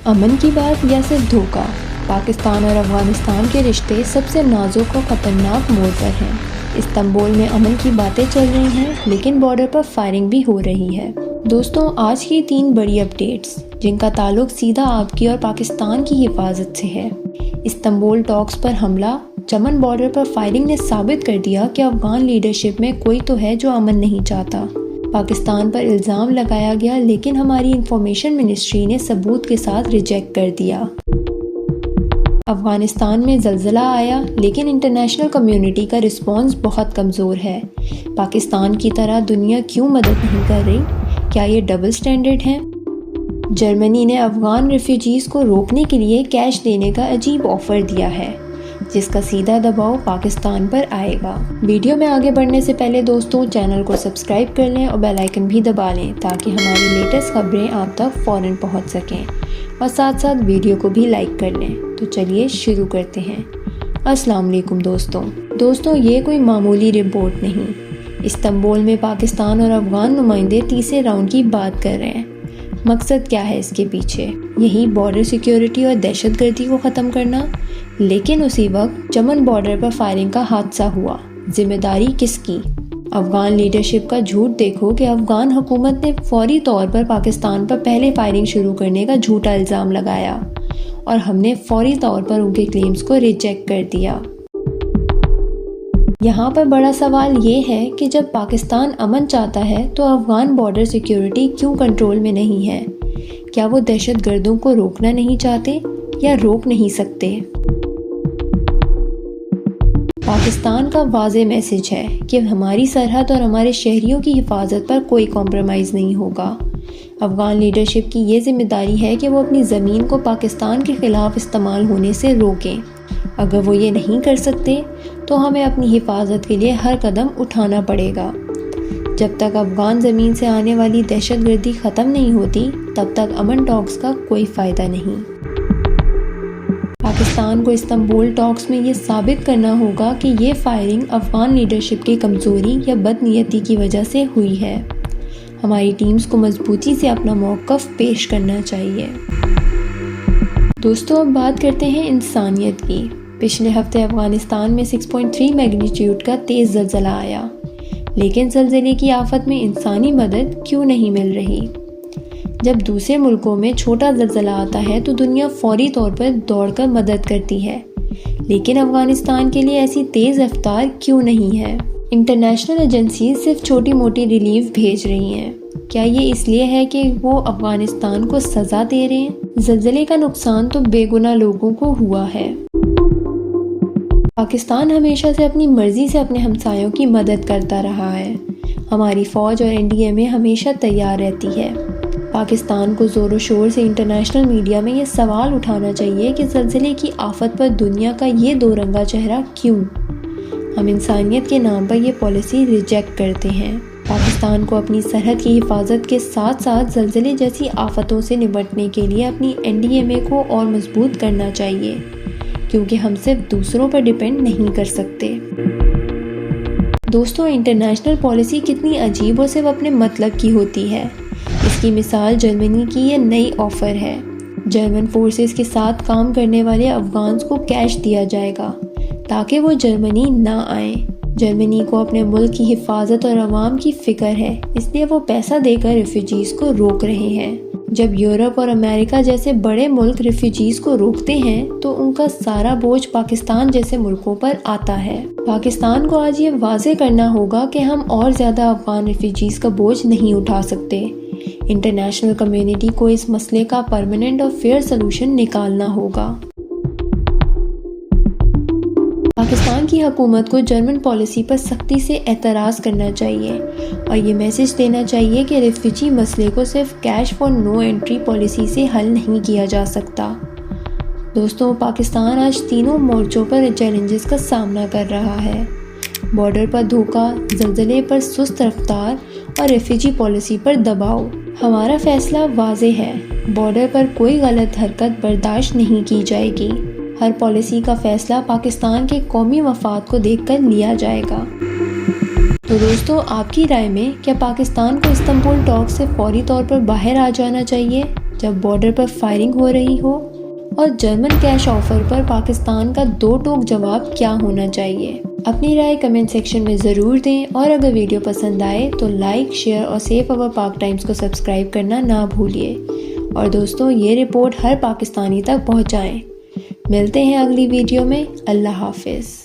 امن کی بات یا صرف دھوکہ؟ پاکستان اور افغانستان کے رشتے سب سے نازک اور خطرناک موڑ پر ہیں۔ استنبول میں امن کی باتیں چل رہی ہیں لیکن بارڈر پر فائرنگ بھی ہو رہی ہے۔ دوستوں، آج کی 3 بڑی اپڈیٹس جن کا تعلق سیدھا آپ کی اور پاکستان کی حفاظت سے ہے۔ استنبول ٹاکس پر حملہ، چمن بارڈر پر فائرنگ نے ثابت کر دیا کہ افغان لیڈرشپ میں کوئی تو ہے جو امن نہیں چاہتا۔ پاکستان پر الزام لگایا گیا لیکن ہماری انفارمیشن منسٹری نے ثبوت کے ساتھ ریجیکٹ کر دیا۔ افغانستان میں زلزلہ آیا لیکن انٹرنیشنل کمیونٹی کا رسپانس بہت کمزور ہے۔ پاکستان کی طرح دنیا کیوں مدد نہیں کر رہی؟ کیا یہ ڈبل سٹینڈرڈ ہے؟ جرمنی نے افغان ریفیوجیز کو روکنے کے لیے کیش دینے کا عجیب آفر دیا ہے جس کا سیدھا دباؤ پاکستان پر آئے گا۔ ویڈیو میں آگے بڑھنے سے پہلے دوستوں، چینل کو سبسکرائب کر لیں اور بیل آئیکن بھی دبا لیں تاکہ ہماری لیٹسٹ خبریں آپ تک فوراً پہنچ سکیں، اور ساتھ ساتھ ویڈیو کو بھی لائک کر لیں۔ تو چلیے شروع کرتے ہیں۔ السلام علیکم دوستوں، یہ کوئی معمولی رپورٹ نہیں۔ استنبول میں پاکستان اور افغان نمائندے تیسرے راؤنڈ کی بات کر رہے ہیں۔ مقصد کیا ہے اس کے پیچھے؟ یہی بارڈر سیکیورٹی اور دہشت گردی کو ختم کرنا۔ لیکن اسی وقت چمن بارڈر پر فائرنگ کا حادثہ ہوا۔ ذمہ داری کس کی؟ افغان لیڈرشپ کا جھوٹ دیکھو کہ افغان حکومت نے فوری طور پر پاکستان پر پہلے فائرنگ شروع کرنے کا جھوٹا الزام لگایا اور ہم نے فوری طور پر ان کے کلیمز کو ریجیکٹ کر دیا۔ یہاں پر بڑا سوال یہ ہے کہ جب پاکستان امن چاہتا ہے تو افغان بارڈر سیکیورٹی کیوں کنٹرول میں نہیں ہے؟ کیا وہ دہشت گردوں کو روکنا نہیں چاہتے یا روک نہیں سکتے؟ پاکستان کا واضح میسج ہے کہ ہماری سرحد اور ہمارے شہریوں کی حفاظت پر کوئی کمپرومائز نہیں ہوگا۔ افغان لیڈرشپ کی یہ ذمہ داری ہے کہ وہ اپنی زمین کو پاکستان کے خلاف استعمال ہونے سے روکیں۔ اگر وہ یہ نہیں کر سکتے تو ہمیں اپنی حفاظت کے لیے ہر قدم اٹھانا پڑے گا۔ جب تک افغان زمین سے آنے والی دہشت گردی ختم نہیں ہوتی تب تک امن ٹاکس کا کوئی فائدہ نہیں۔ پاکستان کو استنبول ٹاکس میں یہ ثابت کرنا ہوگا کہ یہ فائرنگ افغان لیڈرشپ کی کمزوری یا بدنیتی کی وجہ سے ہوئی ہے۔ ہماری ٹیمز کو مضبوطی سے اپنا موقف پیش کرنا چاہیے۔ دوستوں، اب بات کرتے ہیں انسانیت کی۔ پچھلے ہفتے افغانستان میں 6.3 میگنیٹیوڈ کا تیز زلزلہ آیا، لیکن زلزلے کی آفت میں انسانی مدد کیوں نہیں مل رہی؟ جب دوسرے ملکوں میں چھوٹا زلزلہ آتا ہے تو دنیا فوری طور پر دوڑ کر مدد کرتی ہے، لیکن افغانستان کے لیے ایسی تیز رفتار کیوں نہیں ہے؟ انٹرنیشنل ایجنسیز صرف چھوٹی موٹی ریلیف بھیج رہی ہیں۔ کیا یہ اس لیے ہے کہ وہ افغانستان کو سزا دے رہے ہیں؟ زلزلے کا نقصان تو بے گناہ لوگوں کو ہوا ہے۔ پاکستان ہمیشہ سے اپنی مرضی سے اپنے ہمسایوں کی مدد کرتا رہا ہے۔ ہماری فوج اور NDMA ہمیشہ تیار رہتی ہے۔ پاکستان کو زور و شور سے انٹرنیشنل میڈیا میں یہ سوال اٹھانا چاہیے کہ زلزلے کی آفت پر دنیا کا یہ دو رنگا چہرہ کیوں؟ ہم انسانیت کے نام پر یہ پالیسی ریجیکٹ کرتے ہیں۔ پاکستان کو اپنی سرحد کی حفاظت کے ساتھ ساتھ زلزلے جیسی آفتوں سے نمٹنے کے لیے اپنی NDMA کو اور مضبوط کرنا چاہیے، کیونکہ ہم صرف دوسروں پر ڈیپینڈ نہیں کر سکتے۔ دوستوں، انٹرنیشنل پالیسی کتنی عجیب اور صرف اپنے مطلب کی ہوتی ہے۔ اس کی مثال جرمنی کی یہ نئی آفر ہے۔ جرمن فورسز کے ساتھ کام کرنے والے افغانز کو کیش دیا جائے گا تاکہ وہ جرمنی نہ آئیں۔ جرمنی کو اپنے ملک کی حفاظت اور عوام کی فکر ہے، اس لیے وہ پیسہ دے کر ریفیوجیز کو روک رہے ہیں۔ جب یورپ اور امریکہ جیسے بڑے ملک ریفیوجیز کو روکتے ہیں تو ان کا سارا بوجھ پاکستان جیسے ملکوں پر آتا ہے۔ پاکستان کو آج یہ واضح کرنا ہوگا کہ ہم اور زیادہ افغان ریفیوجیز کا بوجھ نہیں اٹھا سکتے۔ انٹرنیشنل کمیونٹی کو اس مسئلے کا پرماننٹ اور فیئر سلوشن نکالنا ہوگا۔ پاکستان کی حکومت کو جرمن پالیسی پر سختی سے اعتراض کرنا چاہیے اور یہ میسج دینا چاہیے کہ ریفیوجی مسئلے کو صرف cash for no entry policy سے حل نہیں کیا جا سکتا۔ دوستوں، پاکستان آج تینوں مورچوں پر چیلنجز کا سامنا کر رہا ہے۔ بارڈر پر دھوکہ، زلزلے پر سست رفتار اور ریفیوجی پالیسی پر دباؤ۔ ہمارا فیصلہ واضح ہے، بارڈر پر کوئی غلط حرکت برداشت نہیں کی جائے گی۔ ہر پالیسی کا فیصلہ پاکستان کے قومی مفاد کو دیکھ کر لیا جائے گا۔ تو دوستو، آپ کی رائے میں کیا پاکستان کو استنبول ٹاک سے فوری طور پر باہر آ جانا چاہیے جب بارڈر پر فائرنگ ہو رہی ہو؟ اور جرمن کیش آفر پر پاکستان کا دو ٹوک جواب کیا ہونا چاہیے؟ اپنی رائے کمنٹ سیکشن میں ضرور دیں، اور اگر ویڈیو پسند آئے تو لائک، شیئر اور سیف اور پاک ٹائمز کو سبسکرائب کرنا نہ بھولیے۔ اور دوستوں، یہ رپورٹ ہر پاکستانی تک پہنچائیں۔ ملتے ہیں اگلی ویڈیو میں۔ اللہ حافظ۔